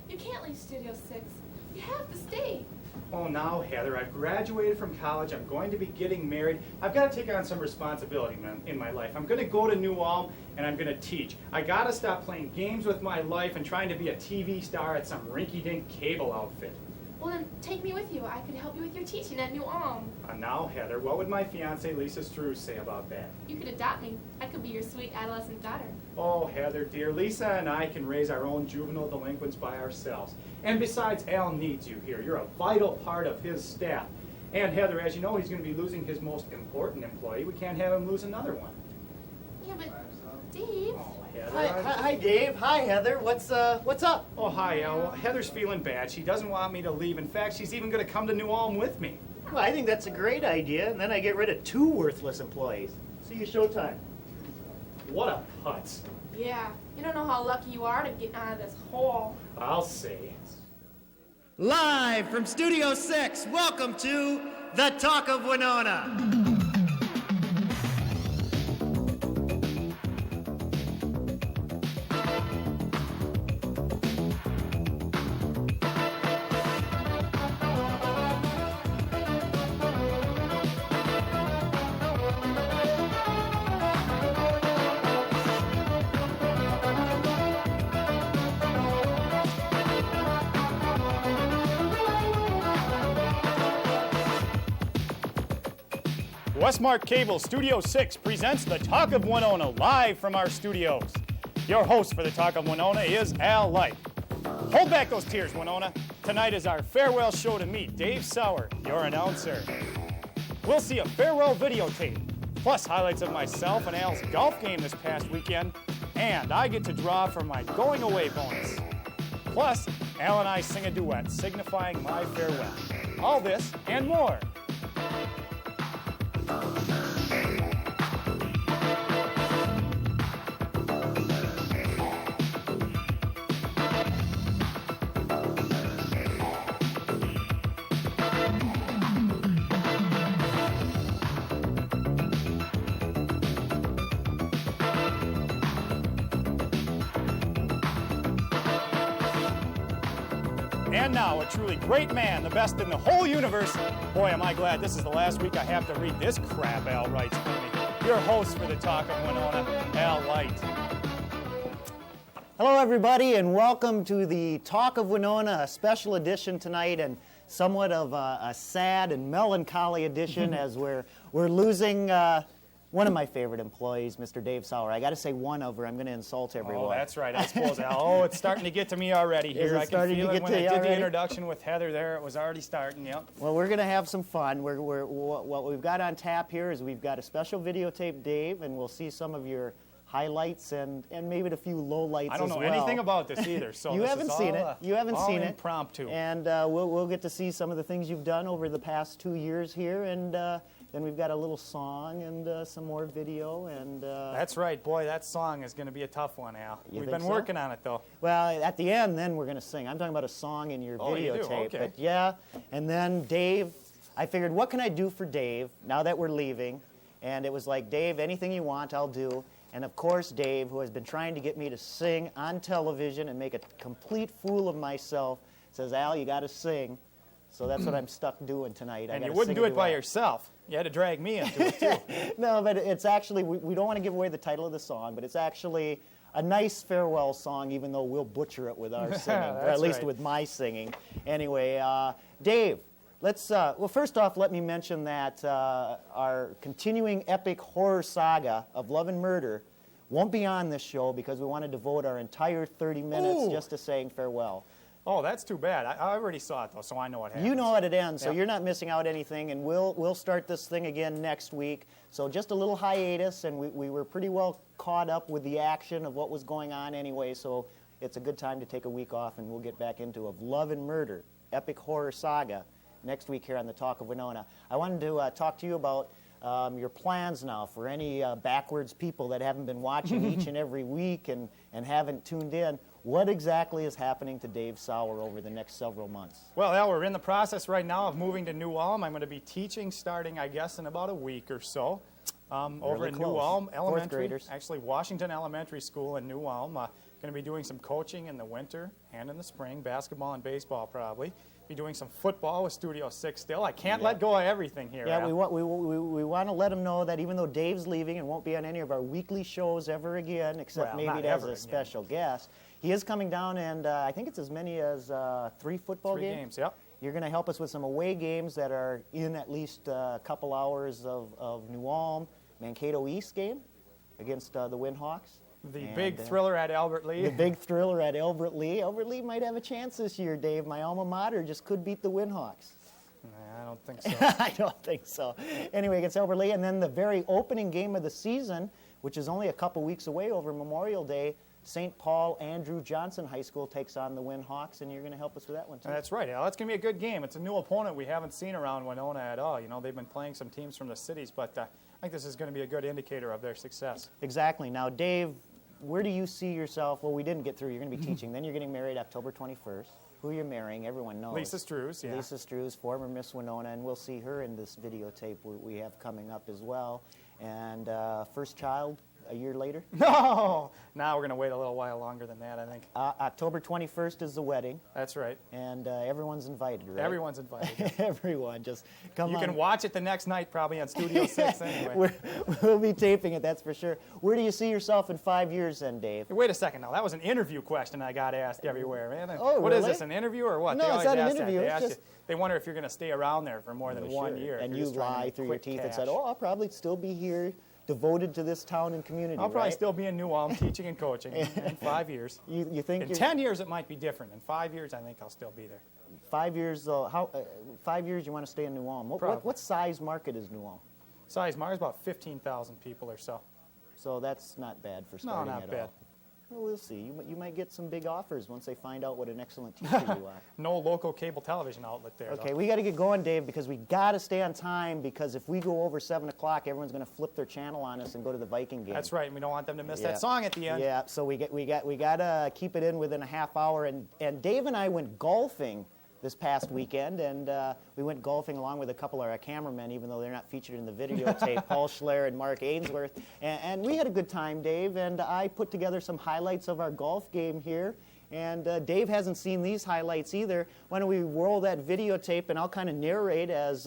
You can't leave Studio 6. You have to stay. Oh, now, Heather, I've graduated from college. I'm going to be getting married. I've got to take on some responsibility in my life. I'm going to go to New Ulm, and I'm going to teach. I got to stop playing games with my life and trying to be a TV star at some rinky-dink cable outfit. Well, then take me with you. I could help you with your teaching at New Ulm. Now, Heather, what would my fiancée, Lisa Struce, say about that? You could adopt me. I could be your sweet adolescent daughter. Oh, Heather, dear, Lisa and I can raise our own juvenile delinquents by ourselves. And besides, Al needs you here. You're a vital part of his staff. And Heather, as you know, he's going to be losing his most important employee. We can't have him lose another one. Yeah, but Dave. Oh, Heather. Hi, Dave. Hi, Heather. What's up? Oh, hi, Al. Well, Heather's feeling bad. She doesn't want me to leave. In fact, she's even going to come to New Ulm with me. Well, I think that's a great idea, and then I get rid of 2 worthless employees. See you showtime. What a putz. Yeah, you don't know how lucky you are to get out of this hole. I'll say. Live from Studio 6, welcome to The Talk of Winona. Westmark Cable Studio 6 presents The Talk of Winona live from our studios. Your host for The Talk of Winona is Al Light. Hold back those tears, Winona. Tonight is our farewell show to meet Dave Sauer, your announcer. We'll see a farewell videotape, plus highlights of myself and Al's golf game this past weekend, and I get to draw for my going away bonus. Plus, Al and I sing a duet signifying my farewell. All this and more. And now, a truly great man, the best in the whole universe. Boy, am I glad this is the last week I have to read this crap Al writes for me. Your host for The Talk of Winona, Al Light. Hello, everybody, and welcome to the Talk of Winona, a special edition tonight, and somewhat of a sad and melancholy edition as we're losing one of my favorite employees, Mr. Dave Sauer. I got to say one over. I'm going to insult everyone. Oh, that's right, I suppose, Al. Oh, it's starting to get to me already here. I can feel it when I did the introduction with Heather there. It was already starting, yep. Well, we're going to have some fun. What we've got on tap here is we've got a special videotape, Dave, and we'll see some of your highlights and maybe a few lowlights as well. I don't know anything about this either, so you haven't seen it. You haven't seen it. Impromptu. And we'll get to see some of the things you've done over the past 2 years here, and then we've got a little song and some more video. And that's right, boy. That song is going to be a tough one, Al. We've been so? working on it, though. Well, at the end, then we're going to sing. I'm talking about a song in your videotape. You do? Okay. But yeah, and then Dave. I figured, what can I do for Dave now that we're leaving? And it was like, Dave, anything you want, I'll do. And of course, Dave, who has been trying to get me to sing on television and make a complete fool of myself, says, Al, you got to sing. So that's what I'm stuck doing tonight. And you wouldn't do it by yourself. You had to drag me into it, too. No, but it's actually, we don't want to give away the title of the song, but it's actually a nice farewell song, even though we'll butcher it with our singing, or at least with my singing. Anyway, Dave, let's, well, first off, let me mention that our continuing epic horror saga of Love and Murder won't be on this show because we want to devote our entire 30 minutes just to saying farewell. Oh, that's too bad. I already saw it, though, so I know what happens. You know what it ends, so you're not missing out anything, and we'll start this thing again next week. So just a little hiatus, and we were pretty well caught up with the action of what was going on anyway, so it's a good time to take a week off, and we'll get back into Of Love and Murder, epic horror saga, next week here on The Talk of Winona. I wanted to talk to you about your plans now for any backwards people that haven't been watching each and every week and haven't tuned in. What exactly is happening to Dave Sauer over the next several months? Well, Al, we're in the process right now of moving to New Ulm. I'm going to be teaching starting, I guess, in about a week or so. over Really in close. New Ulm Fourth Elementary. graders. Actually, Washington Elementary School in New Ulm. Going to be doing some coaching in the winter and in the spring, basketball and baseball probably. Be doing some football with Studio 6 still. I can't let go of everything here. Yeah, Al. we want to let them know that even though Dave's leaving and won't be on any of our weekly shows ever again, except Well, maybe not as ever a again. special guest, he is coming down, and I think it's as many as 3 football 3 games, yep. You're going to help us with some away games that are in at least a couple hours of New Ulm. Mankato East game against the Windhawks. The And, big thriller at Albert Lee. The big thriller at Albert Lee. Albert Lee might have a chance this year, Dave. My alma mater just could beat the Windhawks. Nah, I don't think so. I don't think so. Anyway, against Albert Lee. And then the very opening game of the season, which is only a couple weeks away over Memorial Day, St. Paul Andrew Johnson High School takes on the Windhawks, and you're going to help us with that one, too. That's right, Al. That's going to be a good game. It's a new opponent we haven't seen around Winona at all. You know, they've been playing some teams from the cities, but I think this is going to be a good indicator of their success. Exactly. Now, Dave, where do you see yourself? Well, we didn't get through. You're going to be teaching. Then you're getting married October 21st. Who you're marrying, everyone knows. Lisa Strews, yeah. Lisa Strews, former Miss Winona, and we'll see her in this videotape we have coming up as well. And first child a year later. No! Now we're going to wait a little while longer than that, I think. October 21st is the wedding. That's right. And everyone's invited, right? Everyone's invited. Everyone, just come You on. can watch it the next night probably on Studio 6 anyway. We'll be taping it, that's for sure. Where do you see yourself in 5 years then, Dave? Hey, wait a second now. That was an interview question I got asked everywhere, man. Oh, What is really? this, an interview or what? No, They it's always not an ask that. interview, They it's ask just- They wonder if you're going to stay around there for more than 1 year. And You're you just trying to lie make through your quick teeth and cash. said, oh, I'll probably still be here, devoted to this town and community, I'll probably right? still be in New Ulm teaching and coaching in 5 years. You think In you're 10 years, it might be different. In 5 years, I think I'll still be there. 5 years, though, 5 years you want to stay in New Ulm. Probably. What size market is New Ulm? Size Mars, about 15,000 people or so. So that's not bad for starting not at bad. all. Well, we'll see. You might get some big offers once they find out what an excellent teacher you are. No local cable television outlet there. Okay, though. we got to get going, Dave, because we got to stay on time. Because if we go over 7 o'clock, everyone's going to flip their channel on us and go to the Viking game. That's right. And we don't want them to miss Yeah. that song at the end. Yeah, so we got to keep it in within a half hour. And Dave and I went golfing this past weekend, and we went golfing along with a couple of our cameramen, even though they're not featured in the videotape, Paul Schler and Mark Ainsworth. And we had a good time, Dave, and I put together some highlights of our golf game here. And Dave hasn't seen these highlights either. Why don't we roll that videotape, and I'll kind of narrate as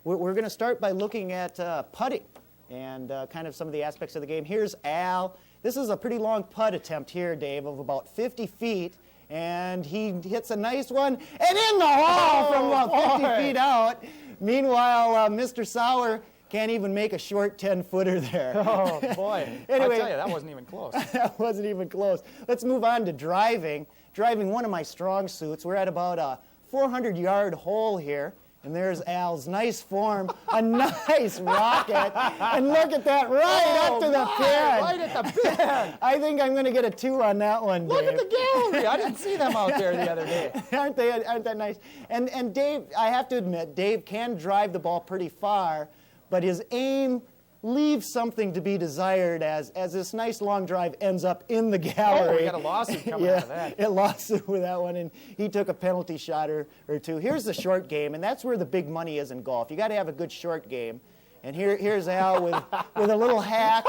we're going to start by looking at putting and kind of some of the aspects of the game. Here's Al. This is a pretty long putt attempt here, Dave, of about 50 feet. And he hits a nice one, and in the hole from about 50 feet out. Meanwhile, Mr. Sauer can't even make a short 10-footer there. Oh, boy. Anyway, I'll tell you, that wasn't even close. that wasn't even close. Let's move on to driving. Driving, one of my strong suits. We're at about a 400-yard hole here. And there's Al's nice form, a nice rocket. And look at that, right up to the pin. Right at the pin. I think I'm going to get a 2 on that one, Dave. Look at the gallery. I didn't see them out there the other day. Aren't that nice? And Dave, I have to admit, Dave can drive the ball pretty far, but his aim leaves something to be desired as this nice long drive ends up in the gallery. Oh, we got a lawsuit coming out of that. Yeah, lawsuit with that one, and he took a penalty shot or 2. Here's the short game, and that's where the big money is in golf. You got to have a good short game. And here's Al with a little hack,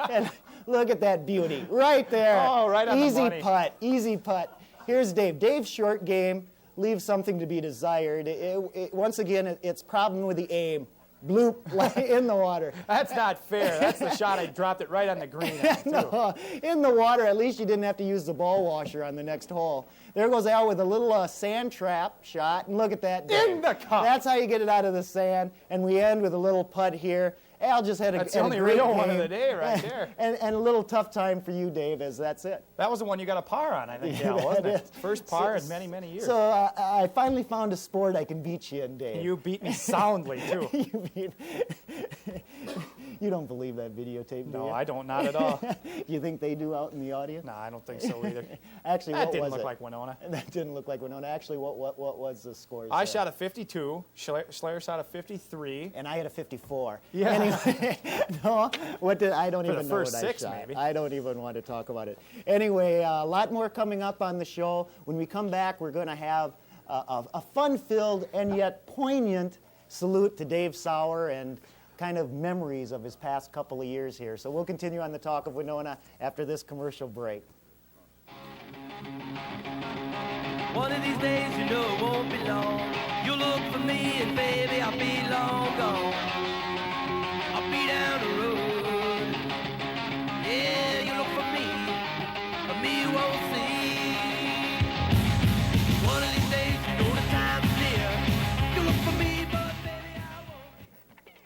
and look at that beauty right there. Oh, right on the money. Easy putt. Here's Dave. Dave's short game leaves something to be desired. Once again, it's problem with the aim. Bloop, in the water. That's not fair. That's the shot I dropped it right on the green at, too. No, in the water, at least you didn't have to use the ball washer on the next hole. There goes Al with a little sand trap shot, and look at that. Dave. In the cup. That's how you get it out of the sand, and we end with a little putt here. Al just had That's a the only great real one of game. the day right there. And a little tough time for you, Dave, as that's it. That was the one you got a par on, I think, Al, That wasn't it? is. First par in many, many years. So I finally found a sport I can beat you in, Dave. You beat me soundly, too. You don't believe that videotape, do No, you? I don't, not at all. You think they do out in the audience? No, I don't think so either. Actually, That what didn't was look it? like Winona. That didn't look like Winona. Actually, what was the score? I shot a 52. Schleyer shot a 53. And I had a 54. Yeah. Anyway, no, I don't For even the know first what 6, I shot. maybe. I don't even want to talk about it. Anyway, a lot more coming up on the show. When we come back, we're going to have a fun-filled and yet poignant salute to Dave Sauer and kind of memories of his past couple of years here. So we'll continue on the Talk of Winona after this commercial break. One of these days, you know it won't be long. You'll look for me and baby, I'll be long gone. I'll be down the road. Yeah, you look for me, but me you won't see. One of these days, you know the time's near. You look for me, but baby, I won't.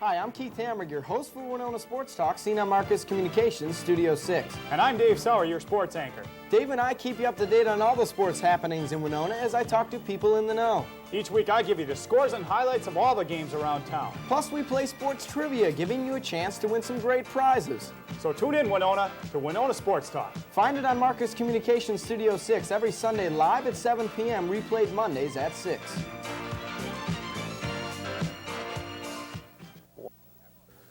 Hi, I'm Keith Hamrick, your host for Winona Sports Talk, seen on Marcus Communications, Studio 6. And I'm Dave Sauer, your sports anchor. Dave and I keep you up to date on all the sports happenings in Winona as I talk to people in the know. Each week I give you the scores and highlights of all the games around town. Plus, we play sports trivia, giving you a chance to win some great prizes. So tune in, Winona, to Winona Sports Talk. Find it on Marcus Communications, Studio 6, every Sunday live at 7 p.m., replayed Mondays at 6.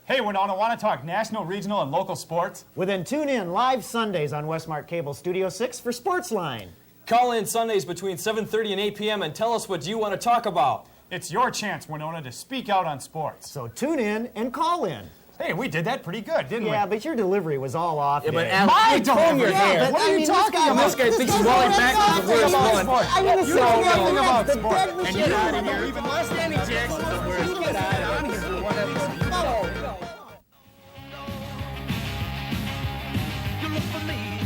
Hey, Winona, want to talk national, regional, and local sports? Well, then tune in live Sundays on Westmark Cable Studio 6 for Sportsline. Call in Sundays between 7:30 and 8 p.m. and tell us what you want to talk about. It's your chance, Winona, to speak out on sports. So tune in and call in. Hey, we did that pretty good, didn't we? Yeah, but your delivery was all off. Yeah, but Dave. Al, My you comb your delivery. hair. but What are I you mean, talking about? This guy thinks Wally Back is the worst one. I'm going to You say know that nothing about the sports. dead And machine- get out of here. Even less Danny Jackson's the worst. Get out of here for one episode. You look for me,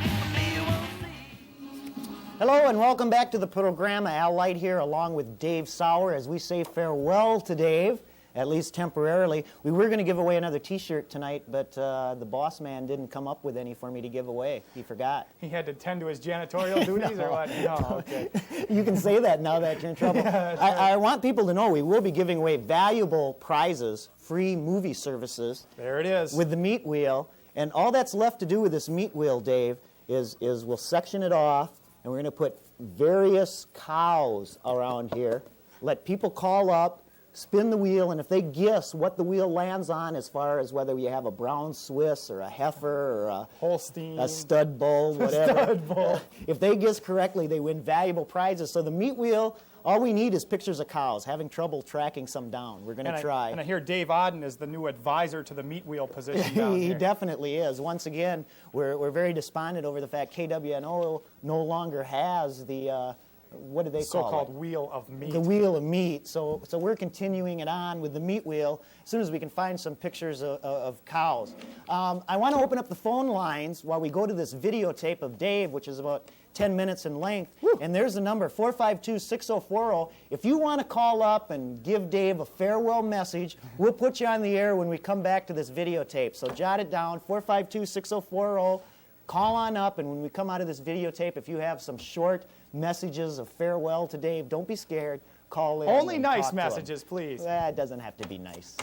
but me you won't see. Hello and welcome back to the program. Al Light here along with Dave Sauer as we say farewell to Dave, at least temporarily. We were going to give away another t-shirt tonight, but the boss man didn't come up with any for me to give away. He forgot. He had to tend to his janitorial duties or what? No, okay. You can say that now that you're in trouble. I want people to know we will be giving away valuable prizes, free movie services There it is. with the meat wheel. And all that's left to do with this meat wheel, Dave, is we'll section it off, and we're going to put various cows around here. Let people call up, spin the wheel, and if they guess what the wheel lands on as far as whether you have a brown Swiss or a heifer or Holstein. a stud bull, whatever. Stud bull. If they guess correctly, they win valuable prizes. So the meat wheel, all we need is pictures of cows. Having trouble tracking some down. We're going to try. And I hear Dave Odden is the new advisor to the meat wheel position down He here. definitely is. Once again, we're very despondent over the fact KWNO no longer has the, what do they call So-called it? wheel of meat. The wheel of meat. So we're continuing it on with the meat wheel as soon as we can find some pictures of cows. I want to open up the phone lines while we go to this videotape of Dave, which is about 10 minutes in length. Woo. And there's the number, 452-6040. If you want to call up and give Dave a farewell message, we'll put you on the air when we come back to this videotape. So jot it down, 452-6040. Call on up, and when we come out of this videotape, if you have some short messages of farewell to Dave, don't be scared. Call in. Only and nice talk to him. messages, please. It doesn't have to be nice.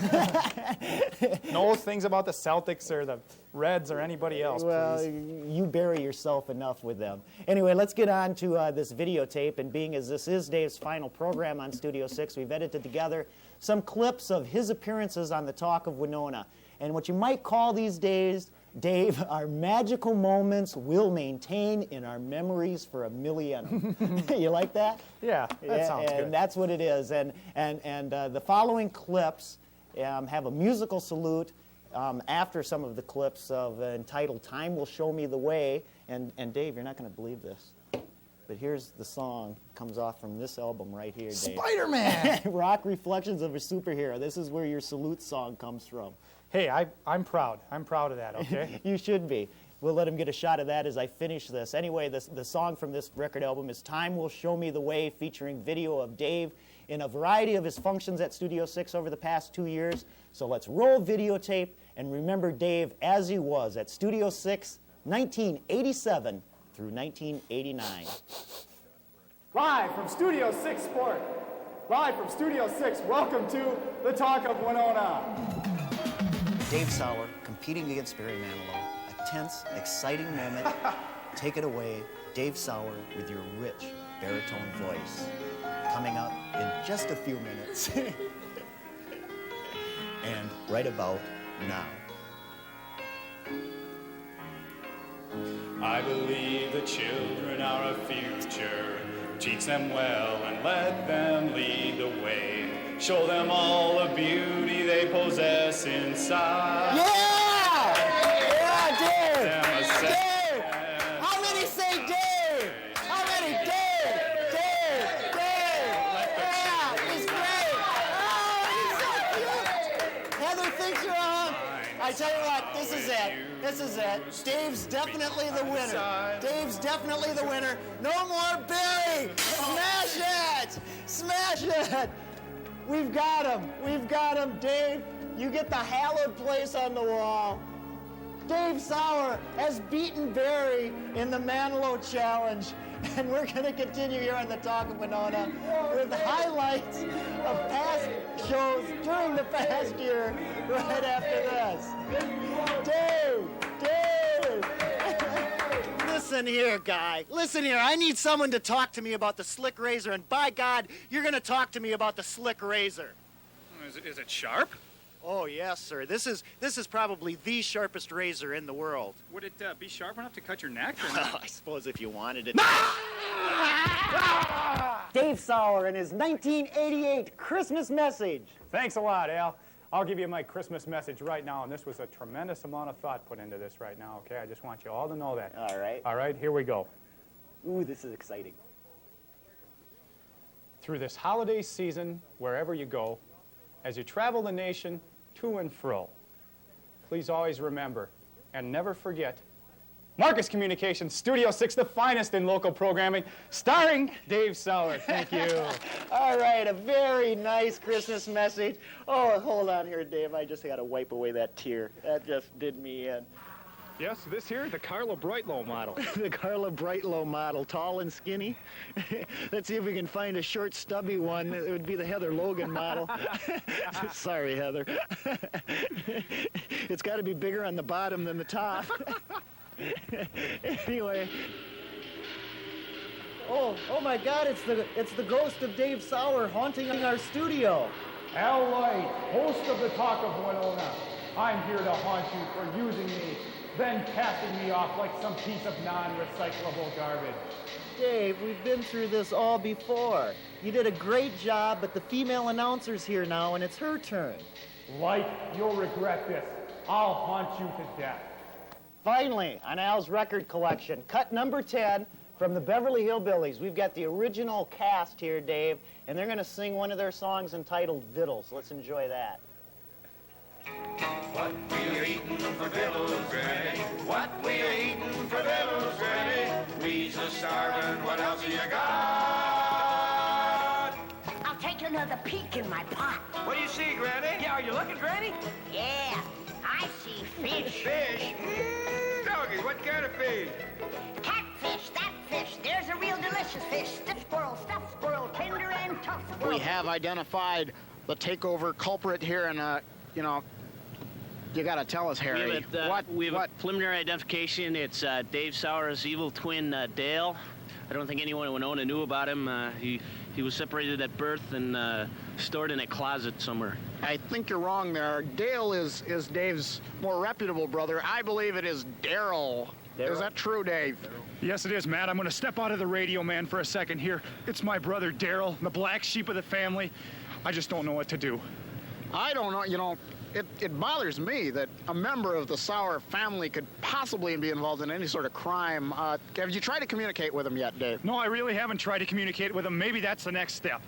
No things about the Celtics or the Reds or anybody else, Well, please. you bury yourself enough with them. Anyway, let's get on to this videotape. And being as this is Dave's final program on Studio 6, we've edited together some clips of his appearances on the Talk of Winona. And what you might call these days, Dave, our magical moments we'll maintain in our memories for a millennium. You like that? Yeah, that sounds and good. that's what it is. And the following clips have a musical salute after some of the clips of entitled "Time Will Show Me the Way." And Dave, you're not going to believe this, but here's the song comes off from this album right here, Dave. Spider-Man! Rock Reflections of a Superhero. This is where your salute song comes from. Hey, I'm proud. I'm proud of that, okay? You should be. We'll let him get a shot of that as I finish this. Anyway, the song from this record album is Time Will Show Me the Way, featuring video of Dave in a variety of his functions at Studio 6 over the past 2 years. So let's roll videotape and remember Dave as he was at Studio 6, 1987 through 1989. Live from Studio 6 Sport. Live from Studio 6, welcome to the Talk of Winona. Dave Sauer competing against Barry Manilow. A tense, exciting moment. Take it away, Dave Sauer, with your rich baritone voice. Coming up in just a few minutes. And right about now. I believe the children are a future. Teach them well and let them lead the way. Show them all the beauty they possess inside. Yeah! Yeah, Dave! Them a Dave! How many say Dave? How many? Dave! Dave! Dave! Yeah, he's great! Oh, he's so cute! Heather thinks you're on. I tell you what, this is it. This is it. Dave's definitely the winner. Dave's definitely the winner. No more Barry! Smash it! Smash it! We've got him. We've got him, Dave. You get the hallowed place on the wall. Dave Sauer has beaten Barry in the Manilow Challenge. And we're going to continue here on the Talk of Winona with highlights of past shows during the past year right after this. Dave! Dave! Listen here, guy. Listen here. I need someone to talk to me about the slick razor, and by God, you're going to talk to me about the slick razor. Is it sharp? Oh, yes, sir. This is probably the sharpest razor in the world. Would it be sharp enough to cut your neck? I suppose if you wanted it. Dave Sauer and his 1988 Christmas message. Thanks a lot, Al. I'll give you my Christmas message right now, and this was a tremendous amount of thought put into this right now, okay? I just want you all to know that. All right. All right, here we go. Ooh, this is exciting. Through this holiday season, wherever you go, as you travel the nation to and fro, please always remember and never forget Marcus Communications, Studio 6, the finest in local programming, starring Dave Sauer. Thank you. All right, a very nice Christmas message. Oh, hold on here, Dave. I just got to wipe away that tear. That just did me in. Yes, this here, the Carla Brightlow model. The Carla Brightlow model, tall and skinny. Let's see if we can find a short, stubby one. It would be the Heather Logan model. Sorry, Heather. It's got to be bigger on the bottom than the top. Anyway. Oh my God! It's the ghost of Dave Sauer haunting our studio. Al Light, host of the Talk of Winona. I'm here to haunt you for using me, then casting me off like some piece of non-recyclable garbage. Dave, we've been through this all before. You did a great job, but the female announcer's here now, and it's her turn. Light, you'll regret this. I'll haunt you to death. Finally, on Al's record collection, cut number 10 from the Beverly Hillbillies. We've got the original cast here, Dave, and they're going to sing one of their songs entitled Vittles. Let's enjoy that. What we are eating for vittles, Granny? What we are eating for vittles, Granny? We's a starving, what else you got? I'll take another peek in my pot. What do you see, Granny? Yeah, are you looking, Granny? Yeah, I see fish. Fish? Doggy, what kind of fish? Catfish, that fish. There's a real delicious fish. Stuffed squirrel, tender and tough squirrel. We have identified the takeover culprit here, and you got to tell us, Harry. We have a preliminary identification. It's Dave Sauer's evil twin, Dale. I don't think anyone in Winona knew about him. He was separated at birth and stored in a closet somewhere. I think you're wrong there. Dale is Dave's more reputable brother. I believe it is Daryl. Is that true, Dave? Yes, it is, Matt. I'm going to step out of the radio, man, for a second here. It's my brother, Daryl, the black sheep of the family. I just don't know what to do. I don't know. You know, it bothers me that a member of the Sauer family could possibly be involved in any sort of crime. Have you tried to communicate with him yet, Dave? No, I really haven't tried to communicate with him. Maybe that's the next step.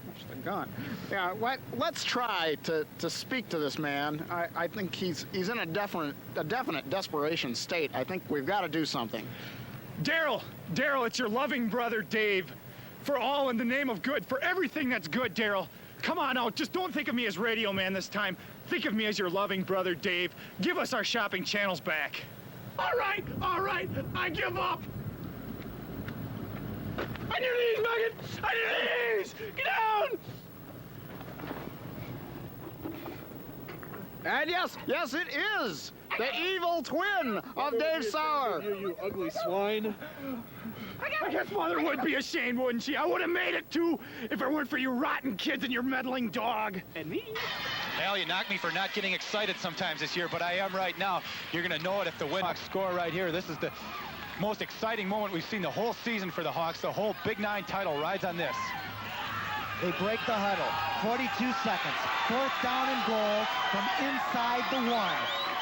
Gone. Yeah, let's try to speak to this man. I think he's in a definite desperation state. I think we've got to do something. Daryl, it's your loving brother, Dave. For all in the name of good, for everything that's good, Daryl. Come on out. Just don't think of me as radio man this time. Think of me as your loving brother, Dave. Give us our shopping channels back. All right. I give up. I need these, Nugget. I need these. Get down. And yes, it is the evil twin of Dave Sauer. You ugly swine. I guess Mother would be ashamed, wouldn't she? I would have made it, too, if it weren't for you rotten kids and your meddling dog. And me? Al, you knock me for not getting excited sometimes this year, but I am right now. You're going to know it if the Winhawks score right here. This is the most exciting moment we've seen the whole season for the Hawks. The whole Big Nine title rides on this. They break the huddle. 42 seconds. 4th down and goal from inside the 1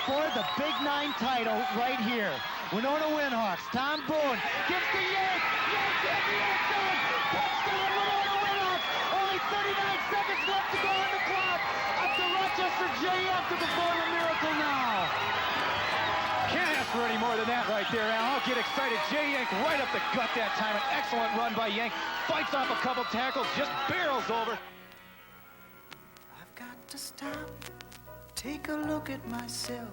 for the Big 9 title right here. Winona Windhawks. Tom Boone gives to Yank. Yank in the end zone. Touchdown, Winona Windhawks. Only 39 seconds left to go on the clock. Up to Rochester JF to perform a miracle now. Can't ask for any more than that right there, Al. I'll get excited. Jay Yank right up the gut that time. An excellent run by Yank. Fights off a couple tackles, just barrels over. I've got to stop, take a look at myself.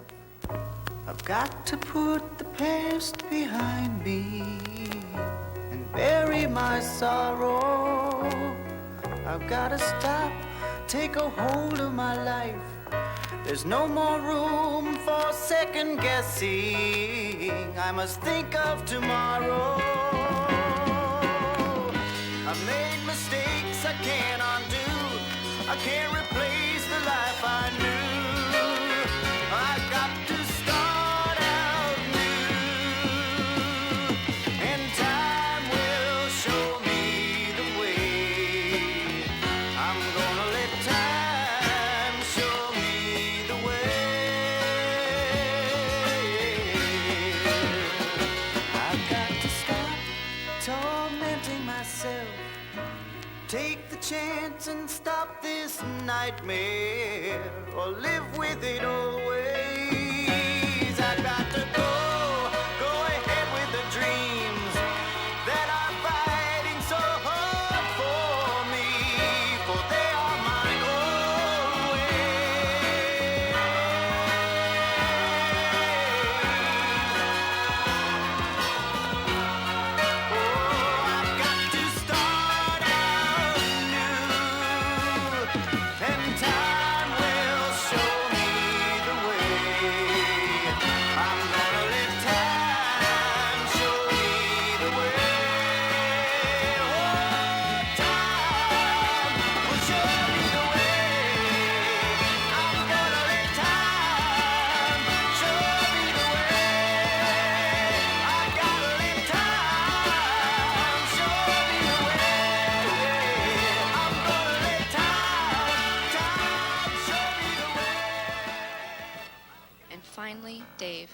I've got to put the past behind me and bury my sorrow. I've got to stop, take a hold of my life. There's no more room for second guessing. I must think of tomorrow. I've made mistakes I can't undo. I can't replace the life I knew. I've got to start out new. And time will show me the way. I'm gonna let time show me the way. I've got to stop tormenting myself. Take the chance and stop this nightmare, or live with it always. I got to go ahead with the dreams that are fighting so hard for me, for they are mine always. Oh, I've got to start out new, and time will show me the way. I'm gonna let time show me the way. Oh, time will show me the way. I'm gonna let time show me the way. I gotta let time show me the way. I'm gonna let time show me the way. And finally, Dave.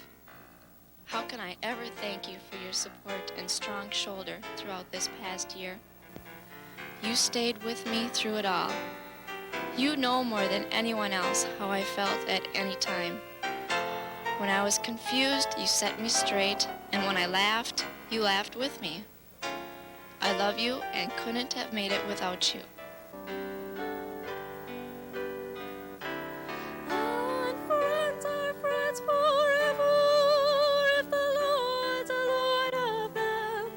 How can I ever thank you for your support and strong shoulder throughout this past year? You stayed with me through it all. You know more than anyone else how I felt at any time. When I was confused, you set me straight, and when I laughed, you laughed with me. I love you and couldn't have made it without you. And friends are friends forever if the Lord's a Lord of them.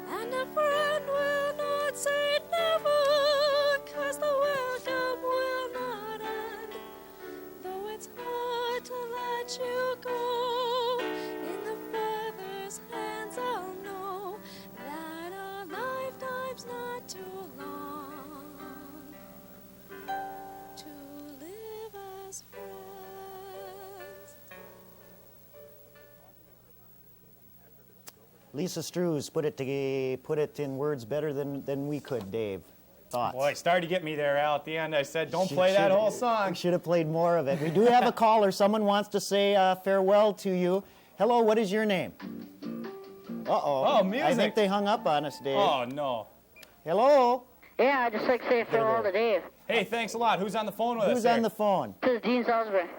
And a friend will not say never, 'cause the welcome will not end. Though it's hard to let you go, in the Father's hands I'll know that a lifetime's not too long to live as friends. Lisa Strews put it in words better than we could, Dave. Thoughts? Boy, started to get me there, Al. At the end, I said, don't play that whole song. We should have played more of it. We do have a caller. Someone wants to say farewell to you. Hello, what is your name? Uh-oh. Oh, music. I think they hung up on us, Dave. Oh, no. Hello? Yeah, I'd just like to say farewell to Dave. Hey, thanks a lot. Who's on the phone with us Who's here? on the phone? This is Dean Salisbury.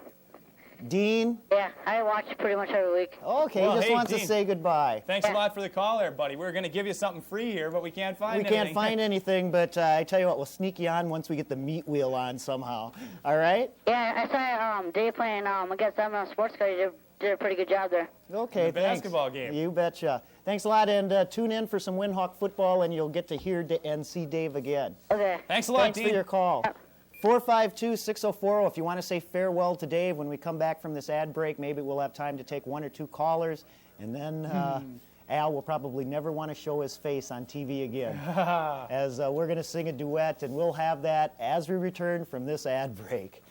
Dean? Yeah, I watch pretty much every week. Okay, Well, he just hey, wants to Dean. say goodbye. Thanks a lot for the call there, buddy. We were going to give you something free here, but we can't find anything. We can't find anything, but I tell you what, we'll sneak you on once we get the meat wheel on somehow. All right? Yeah, I saw Dave playing against them on Sports Car. You did a pretty good job there. Okay, The thanks. basketball game. You betcha. Thanks a lot, and tune in for some Windhawk football, and you'll get to hear and see Dave again. Okay. Thanks a lot, Thanks Dean. for your call. 452-6040 if you want to say farewell to Dave. When we come back from this ad break, maybe we'll have time to take one or two callers, and then Al will probably never want to show his face on TV again, as we're going to sing a duet, and we'll have that as we return from this ad break.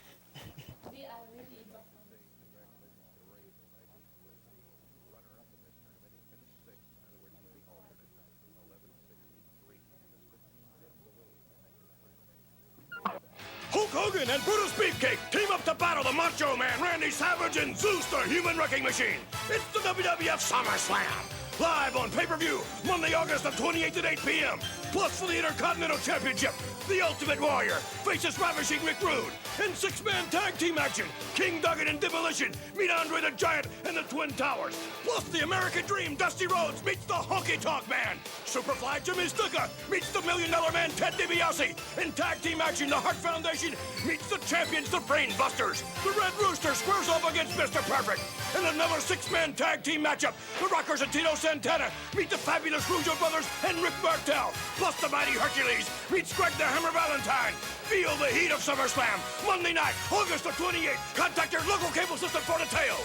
Hogan and Brutus Beefcake team up to battle the Macho Man, Randy Savage, and Zeus the Human Wrecking Machine. It's the WWF SummerSlam. Live on pay-per-view, Monday, August the 28th at 8 p.m. Plus for the Intercontinental Championship, the Ultimate Warrior faces Ravishing Rick Rude. In six-man tag team action, King Duggan and Demolition meet Andre the Giant and the Twin Towers. Plus the American Dream, Dusty Rhodes meets the Honky Tonk Man. Superfly Jimmy Snuka meets the $1 Million Man, Ted DiBiase. In tag team action, the Hart Foundation meets the champions, the Brain Busters. The Red Rooster squares off against Mr. Perfect. In another six-man tag team matchup, the Rockers and Tito Santana meet the Fabulous Rougeau Brothers and Rick Martel. Plus the Mighty Hercules meets Greg the Hammer Valentine. Feel the heat of SummerSlam, Monday night, August the 28th. Contact your local cable system for details.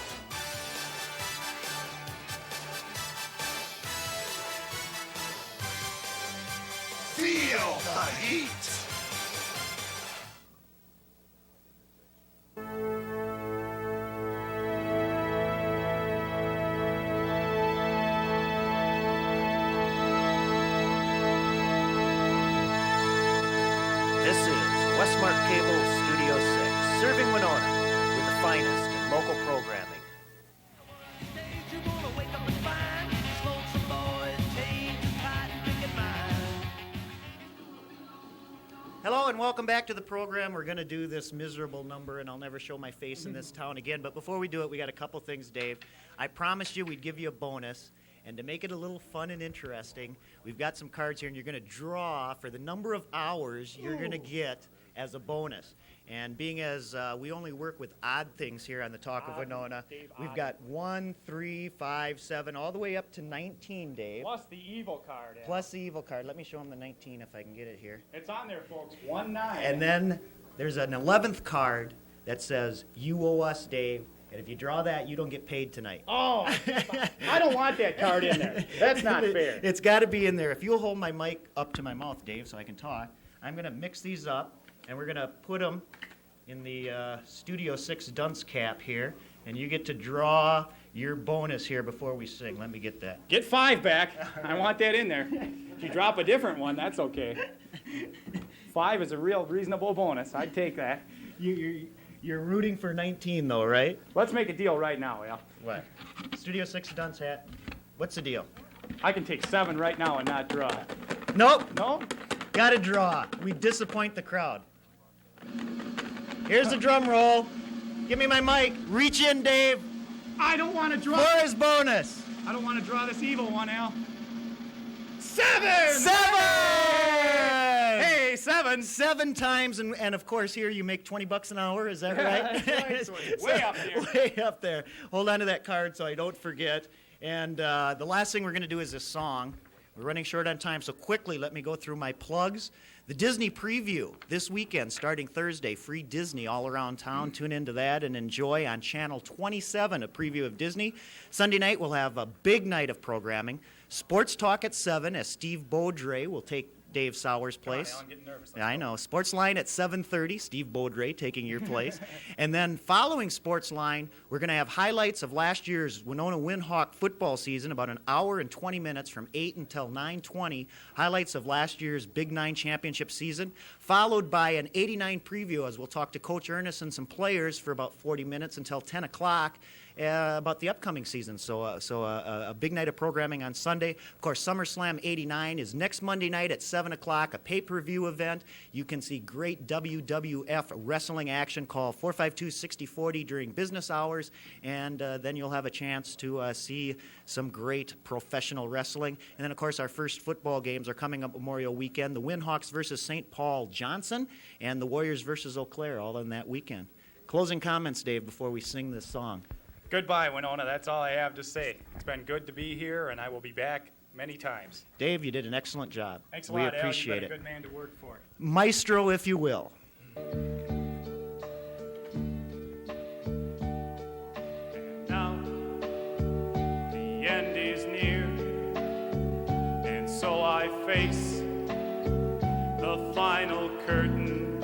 Feel the heat. This is Westmark Cable Studio 6, serving Winona with the finest in local programming. Hello and welcome back to the program. We're going to do this miserable number, and I'll never show my face in this town again. But before we do it, we got a couple things, Dave. I promised you we'd give you a bonus. And to make it a little fun and interesting, we've got some cards here, and you're going to draw for the number of hours you're going to get as a bonus. And being as we only work with odd things here on the Talk of Winona, we've got 1, 3, 5, 7, all the way up to 19, Dave. Plus the evil card. Al. Plus the evil card. Let me show them the 19 if I can get it here. It's on there, folks. 1, 9. And then there's an 11th card that says, "You owe us, Dave." And if you draw that, you don't get paid tonight. Oh, I don't want that card in there. That's not fair. It's got to be in there. If you'll hold my mic up to my mouth, Dave, so I can talk, I'm going to mix these up, and we're going to put them in the Studio 6 dunce cap here, and you get to draw your bonus here before we sing. Let me get that. Get 5 back. I want that in there. If you drop a different one, that's okay. 5 is a real reasonable bonus. I'd take that. You're rooting for 19, though, right? Let's make a deal right now, Al. What? Studio 6 dunce hat. What's the deal? I can take 7 right now and not draw. Nope. No? Gotta draw. We disappoint the crowd. Here's the drum roll. Give me my mic. Reach in, Dave. I don't want to draw. For his bonus. I don't want to draw this evil one, Al. 7! 7! Hey, 7. 7 times, and of course here you make $20 an hour. Is that right? That's right. Way up there. Way up there. Hold on to that card so I don't forget. And the last thing we're going to do is this song. We're running short on time, so quickly let me go through my plugs. The Disney preview this weekend, starting Thursday, free Disney all around town. Tune into that and enjoy on Channel 27 a preview of Disney. Sunday night we'll have a big night of programming. Sports Talk at 7 as Steve Beaudre will take Dave Sauer's place. Come on, Al, I'm getting nervous. Yeah, I know. Sportsline at 7:30, Steve Beaudre taking your place. And then following Sportsline, we're going to have highlights of last year's Winona Windhawk football season, about an hour and 20 minutes from 8 until 9:20. Highlights of last year's Big 9 championship season, followed by an 89 preview as we'll talk to Coach Ernest and some players for about 40 minutes until 10 o'clock. About the upcoming season. So a big night of programming on Sunday. Of course, SummerSlam 89 is next Monday night at 7 o'clock, a pay-per-view event. You can see great WWF wrestling action. Call 452-6040 during business hours, and then you'll have a chance to see some great professional wrestling. And then, of course, our first football games are coming up Memorial Weekend. The Windhawks versus St. Paul Johnson, and the Warriors versus Eau Claire, all on that weekend. Closing comments, Dave, before we sing this song. Goodbye, Winona. That's all I have to say. It's been good to be here, and I will be back many times. Dave, you did an excellent job. Thanks a we lot, Al. appreciate You've been it. a good man to work for. Maestro, if you will. Now, the end is near, and so I face the final curtain.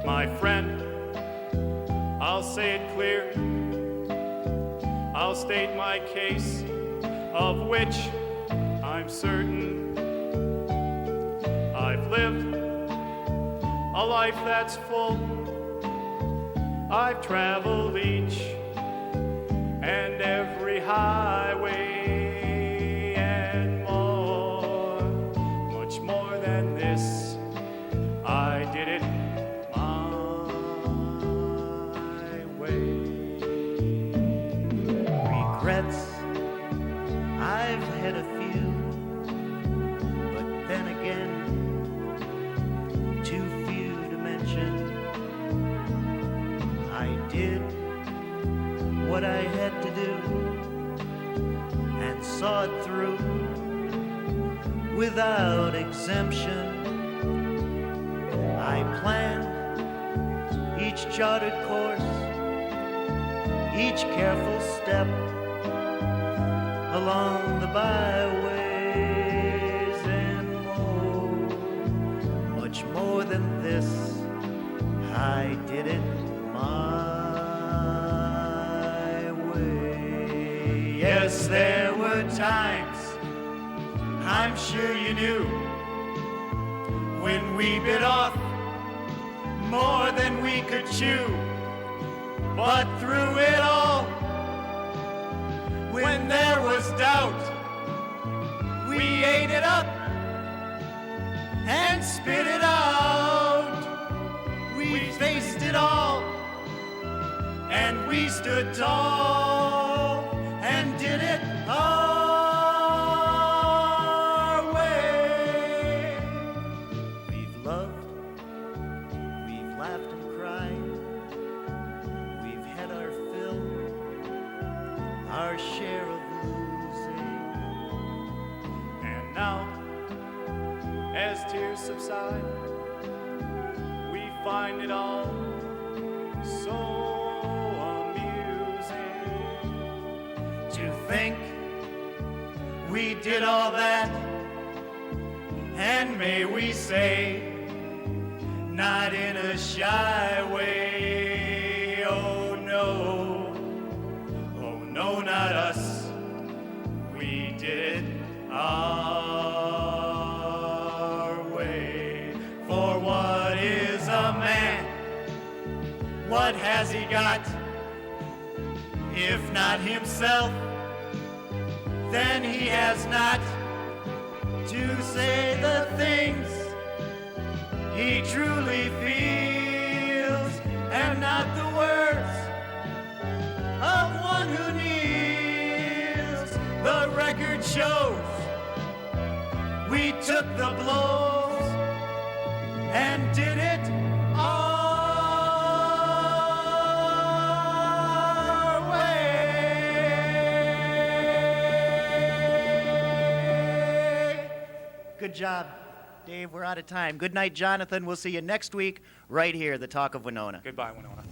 My friend, I'll say it clear, I'll state my case, of which I'm certain. I've lived a life that's full. I've traveled each and every highway and more, much more than this. I did it my way. Regrets, I've had a few, but then again, too few to mention. I did what I had to do and saw it through without exemption. I planned each charted course, each careful step along the byways and more, much more than this. I did it my way. Yes, there were times, I'm sure you knew, when we bit off more than we could chew. But through it all, when there was doubt, we ate it up and spit it out. We faced it all, and we stood tall and did it our way. We've loved, we've laughed and cried, we've had our fill, our share of losing. And now, as tears subside, we find it all so amusing To think we did all that, and may we say, not in a shy way, oh no, not us, we did it our way. For what is a man? What has he got? If not himself, then he has not to say the things he truly feels, and not the words of one who kneels. The record shows we took the blows and did it our way. Good job, Dave. We're out of time. Good night, Jonathan. We'll see you next week right here, The Talk of Winona. Goodbye, Winona.